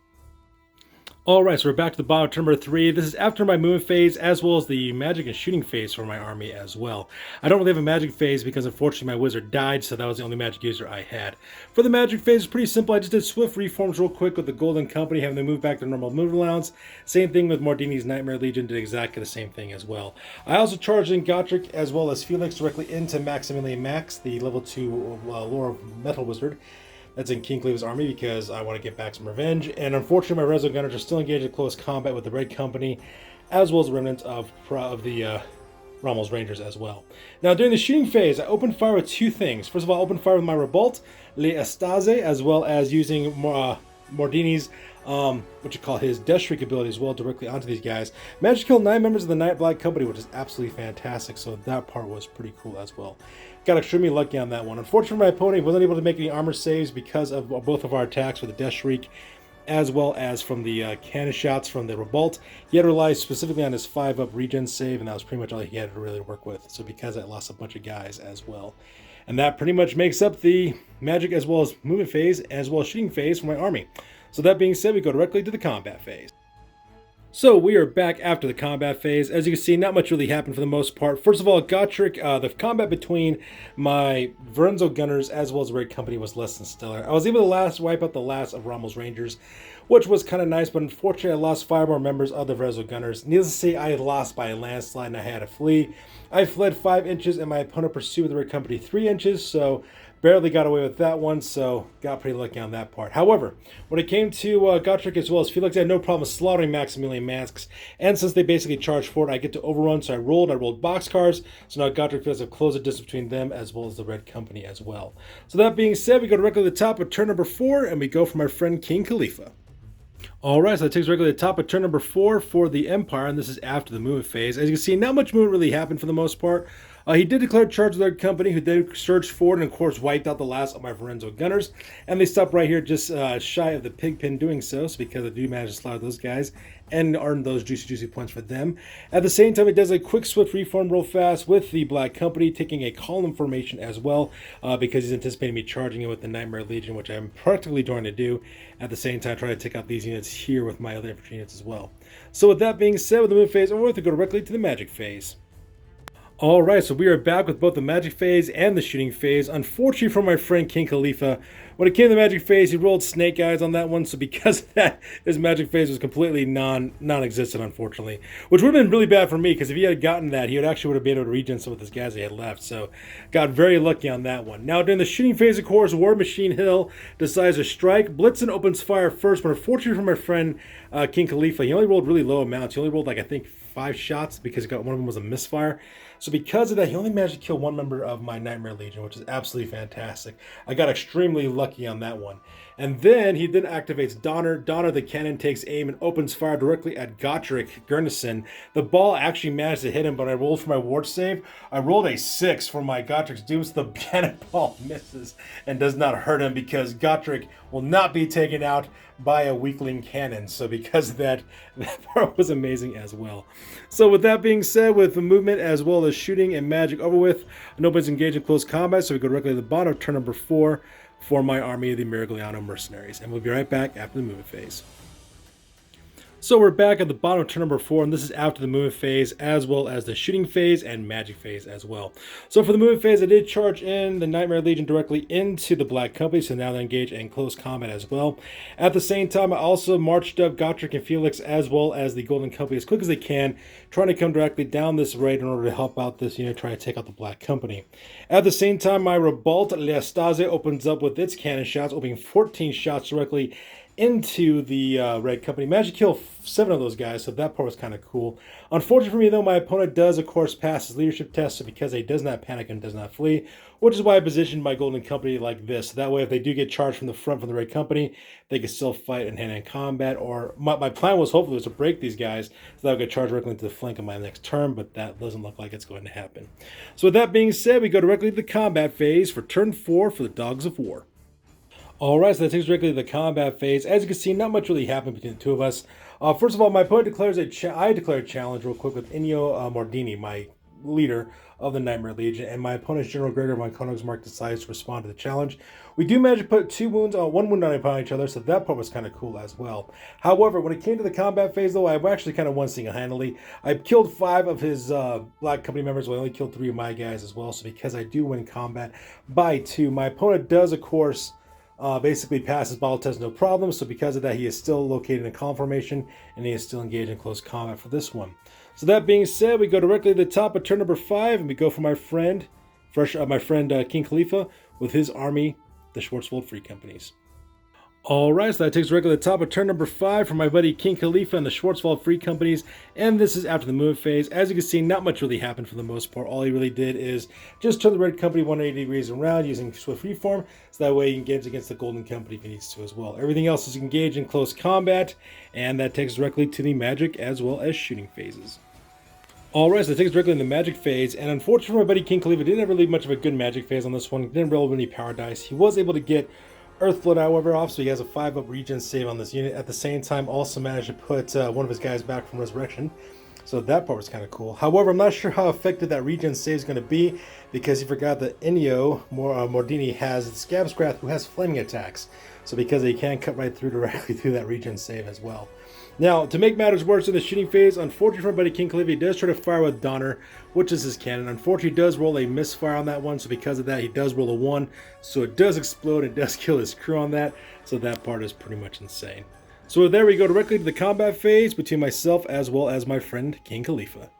Alright, so we're back to the bottom of turn number 3. This is after my movement phase, as well as the magic and shooting phase for my army as well. I don't really have a magic phase because unfortunately my wizard died, so that was the only magic user I had. For the magic phase, it's pretty simple. I just did swift reforms real quick with the Golden Company, having them move back to normal move allowance. Same thing with Mordini's Nightmare Legion, did exactly the same thing as well. I also charged in Gotrek as well as Felix directly into Maximilian Max, the level 2 Lore of Metal Wizard. That's in King Khalifa's army because I want to get back some revenge. And unfortunately, my Rezo Gunners are still engaged in close combat with the Red Company, as well as the remnants of the Rommel's Rangers as well. Now, during the shooting phase, I opened fire with two things. First of all, I opened fire with my Revolt, Le Estase, as well as using Mordini's, his Death Shriek ability as well, directly onto these guys. Managed to kill 9 members of the Night Black Company, which is absolutely fantastic, so that part was pretty cool as well. Got extremely lucky on that one. Unfortunately, my opponent wasn't able to make any armor saves because of both of our attacks with the Death Shriek, as well as from the cannon shots from the Revolt. He had to rely specifically on his 5-up regen save, and that was pretty much all he had to really work with. So because I lost a bunch of guys as well. And that pretty much makes up the magic as well as movement phase, as well as shooting phase for my army. So that being said, we go directly to the combat phase. So we are back after the combat phase. As you can see, not much really happened for the most part. First of all, Gotrek, the combat between my Verenzo Gunners as well as the Red Company was less than stellar. I was able to wipe out the last of Rommel's Rangers, which was kind of nice, but unfortunately I lost 5 more members of the Verenzo Gunners. Needless to say, I lost by a landslide and I had to flee. I fled 5 inches and my opponent pursued the Red Company 3 inches, so barely got away with that one, so got pretty lucky on that part. However, when it came to Gotrek as well as Felix, I had no problem slaughtering Maximilian Masks, and since they basically charged forward, I get to overrun, so I rolled boxcars, so now Gotrek feels to close the distance between them as well as the Red Company as well. So that being said, we go directly to the top of turn number 4, and we go for my friend King Khalifa. Alright, so that takes regularly to the top of turn number 4 for the Empire, and this is after the movement phase. As you can see, not much movement really happened for the most part. He did declare charge of their company, who then surged forward and, of course, wiped out the last of my Verenzo Gunners. And they stopped right here just shy of the Pigpen doing so because I do manage to slaughter those guys and earn those juicy points for them. At the same time, it does a quick, swift reform real fast with the Black Company, taking a column formation as well because he's anticipating me charging it with the Nightmare Legion, which I'm practically trying to do. At the same time, try to take out these units here with my other infantry units as well. So with that being said, with the move phase over, we go directly to the magic phase. Alright, so we are back with both the magic phase and the shooting phase. Unfortunately for my friend King Khalifa, when it came to the magic phase, he rolled snake eyes on that one, so because of that, his magic phase was completely non-existent, unfortunately. Which would have been really bad for me, because if he had gotten that, he would have been able to regen some of his guys he had left, so got very lucky on that one. Now, during the shooting phase, of course, War Machine Hill decides to strike. Blitzen opens fire first, but unfortunately for my friend King Khalifa, he only rolled really low amounts. He only rolled, like, I think, 5 shots, because one of them was a misfire. So because of that, he only managed to kill 1 member of my Nightmare Legion, which is absolutely fantastic. I got extremely lucky on that one. And then he activates Donner. Donner, the cannon, takes aim and opens fire directly at Gotrek Gurnison. The ball actually managed to hit him, but I rolled for my ward save. I rolled a 6 for my Gotrek's doom, so the cannonball misses and does not hurt him because Gotrek will not be taken out by a weakling cannon. So because of that, that part was amazing as well. So with that being said, with the movement as well as shooting and magic over with, nobody's engaged in close combat, so we go directly to the bottom of turn number 4 for my army of the Miragliano Mercenaries. And we'll be right back after the movement phase. So we're back at the bottom of turn number 4, and this is after the movement phase, as well as the shooting phase and magic phase as well. So for the movement phase, I did charge in the Nightmare Legion directly into the Black Company, so now they're engaged in close combat as well. At the same time, I also marched up Gotrek and Felix, as well as the Golden Company as quick as they can, trying to come directly down this raid in order to help out this unit, try to take out the Black Company. At the same time, my Revolt, L'Estase, opens up with its cannon shots, opening 14 shots directly into the Red Company. Managed to kill 7 of those guys, so that part was kind of cool. Unfortunately for me, though, my opponent does, of course, pass his leadership test, so because he does not panic and does not flee, which is why I positioned my Golden Company like this. That way, if they do get charged from the front from the Red Company, they can still fight in hand-to-hand combat, or my plan was hopefully to break these guys, so they'll get charged directly into the flank of my next turn, but that doesn't look like it's going to happen. So with that being said, we go directly to the combat phase for turn 4 for the Dogs of War. Alright, so that takes directly to the combat phase. As you can see, not much really happened between the two of us. First of all, my opponent declares I declare a challenge real quick with Ennio Mordini, my leader of the Nightmare Legion, and my opponent's General Gregor von Konigsmarck decides to respond to the challenge. We do manage to put one wound on each other, so that part was kind of cool as well. However, when it came to the combat phase, though, I actually kind of won single-handedly. I killed 5 of his Black Company members, while I only killed 3 of my guys as well, so because I do win combat by 2, my opponent does, of course, basically passes battle test no problem, so because of that, he is still located in column formation, and he is still engaged in close combat for this one. So that being said, we go directly to the top of turn number 5, and we go for my friend, King Khalifa, with his army, the Schwarzwald Free Companies. Alright, so that takes us directly to the top of turn number 5 for my buddy King Khalifa and the Schwarzwald Free Companies, and this is after the move phase. As you can see, not much really happened for the most part. All he really did is just turn the Red Company 180 degrees around using Swift Reform, so that way he engages against the Golden Company if he needs to as well. Everything else is engaged in close combat, and that takes us directly to the magic as well as shooting phases. Alright, so it takes us directly in the magic phase, and unfortunately for my buddy King Khalifa, didn't have really much of a good magic phase on this one. He didn't roll any power dice. He was able to get Earthflood, however, off, so he has a 5-up regen save on this unit. At the same time, also managed to put one of his guys back from Resurrection, so that part was kind of cool. However, I'm not sure how effective that regen save is going to be, because he forgot that Ennio Mordini has Scabscrath, who has flaming attacks, so because he can cut right through directly through that regen save as well. Now, to make matters worse in the shooting phase, unfortunately for my buddy King Khalifa, he does try to fire with Donner, which is his cannon. Unfortunately, he does roll a misfire on that one, so because of that, he does roll a 1, so it does explode, it does kill his crew on that, so that part is pretty much insane. So there we go, directly to the combat phase between myself as well as my friend King Khalifa.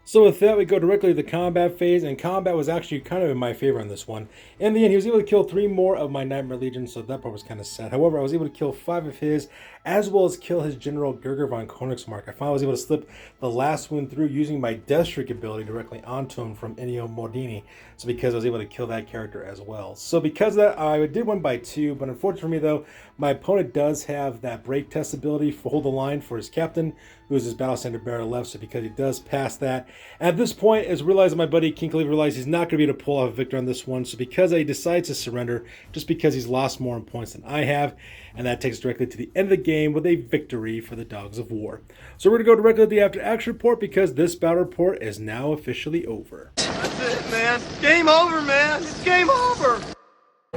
So with that, we go directly to the combat phase, and combat was actually kind of in my favor on this one. In the end, he was able to kill 3 more of my Nightmare Legion, so that part was kind of sad. However, I was able to kill 5 of his, as well as kill his General Gregor von Konigsmarck. I finally was able to slip the last wound through using my Death Streak ability directly onto him from Ennio Mordini, so because I was able to kill that character as well. So because of that, I did win by 2, but unfortunately for me though, my opponent does have that break test ability for hold the line for his captain, who is his battle standard bearer left, so because he does pass that, at this point, is realizing my buddy King Khalifa realizes he's not going to be able to pull off a victory on this one, so because he decides to surrender, just because he's lost more in points than I have, and that takes us directly to the end of the game with a victory for the Dogs of War. So we're going to go directly to the after action report, because this battle report is now officially over. That's it, man. Game over, man. It's game over.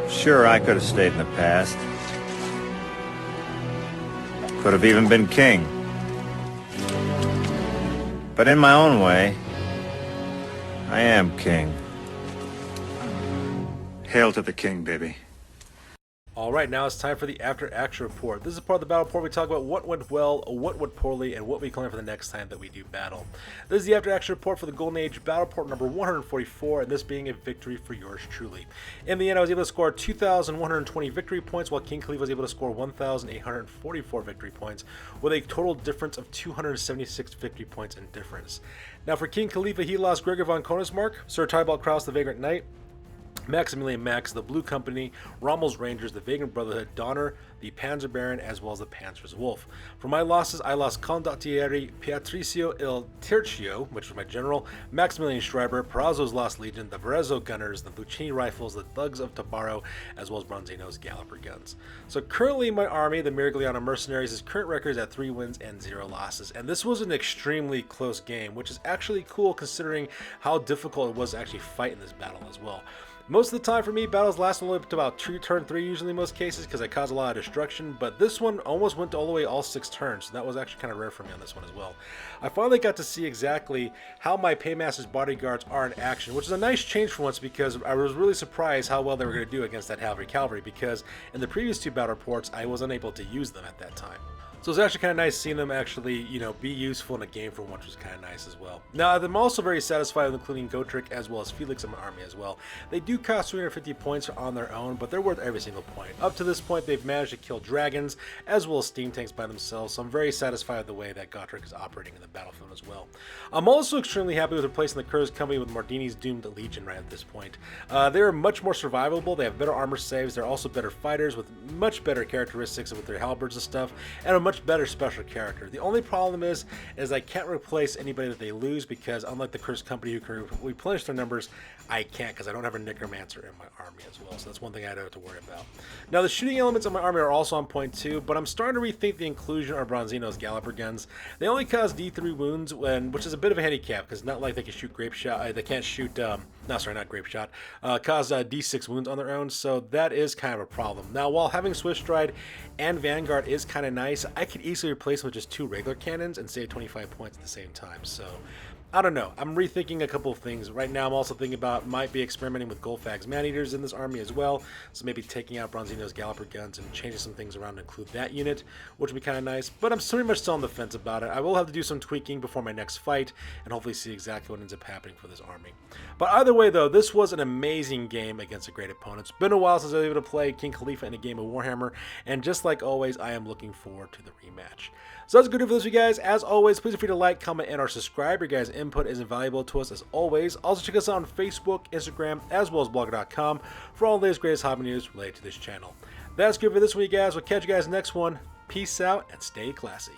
Sure, I could have stayed in the past. Could have even been king. But in my own way, I am king. Hail to the king, baby. Alright, now it's time for the after action report. This is part of the battle report. We talk about what went well, what went poorly, and what we can learn for the next time that we do battle. This is the after action report for the Golden Age battle report number 144, and this being a victory for yours truly. In the end, I was able to score 2,120 victory points, while King Khalifa was able to score 1,844 victory points, with a total difference of 276 victory points in difference. Now for King Khalifa, he lost Gregor von Konigsmarck, Sir Tybalt Kraus the Vagrant Knight, Maximilian Max, the Blue Company, Rommel's Rangers, the Vagrant Brotherhood, Donner, the Panzer Baron, as well as the Panzer's Wolf. For my losses, I lost Condottieri Patricio Il Tercio, which was my general, Maximilian Schreiber, Perazzo's Lost Legion, the Verezzo Gunners, the Lucchini Rifles, the Thugs of Tabaro, as well as Bronzino's Galloper Guns. So currently my army, the Miragliano Mercenaries, his current record is at 3 wins and 0 losses. And this was an extremely close game, which is actually cool considering how difficult it was to actually fight in this battle as well. Most of the time for me, battles last only up to about turn 3 usually in most cases, because I cause a lot of destruction, but this one almost went all the way all 6 turns, so that was actually kind of rare for me on this one as well. I finally got to see exactly how my Paymaster's bodyguards are in action, which is a nice change for once, because I was really surprised how well they were going to do against that cavalry, because in the previous 2 battle reports, I was unable to use them at that time. So it's actually kind of nice seeing them actually, be useful in a game for once, which is kind of nice as well. Now, I'm also very satisfied with including Gotrek as well as Felix in my army as well. They do cost 350 points on their own, but they're worth every single point. Up to this point, they've managed to kill dragons as well as steam tanks by themselves, so I'm very satisfied with the way that Gotrek is operating in the battlefield as well. I'm also extremely happy with replacing the Kurz Company with Mordini's Doomed Legion right at this point. They're much more survivable, they have better armor saves, they're also better fighters with much better characteristics with their halberds and stuff, and a much better special character. The only problem is I can't replace anybody that they lose, because unlike the Cursed Company who can replenish their numbers, I can't, because I don't have a Necromancer in my army as well. So that's one thing I don't have to worry about. Now the shooting elements of my army are also on point too, but I'm starting to rethink the inclusion of Bronzino's Galloper guns. They only cause D3 wounds, which is a bit of a handicap, because not like they can shoot grape shot. They can't shoot. Not grape shot. Cause D6 wounds on their own, so that is kind of a problem. Now, while having Swift Stride and Vanguard is kind of nice, I could easily replace them with just 2 regular cannons and save 25 points at the same time. So I don't know. I'm rethinking a couple of things. Right now, I'm also thinking about might be experimenting with Goldfag's Maneaters in this army as well. So maybe taking out Bronzino's Galloper guns and changing some things around to include that unit, which would be kind of nice. But I'm pretty much still on the fence about it. I will have to do some tweaking before my next fight and hopefully see exactly what ends up happening for this army. But either way, though, this was an amazing game against a great opponent. It's been a while since I was able to play King Khalifa in a game of Warhammer, and just like always, I am looking forward to the rematch. So that's good for this, you guys. As always, please feel free to like, comment, and or subscribe. Your guys' input is invaluable to us as always. Also, check us out on Facebook, Instagram, as well as blogger.com for all the latest, greatest hobby news related to this channel. That's good for this one, you guys. We'll catch you guys next one. Peace out and stay classy.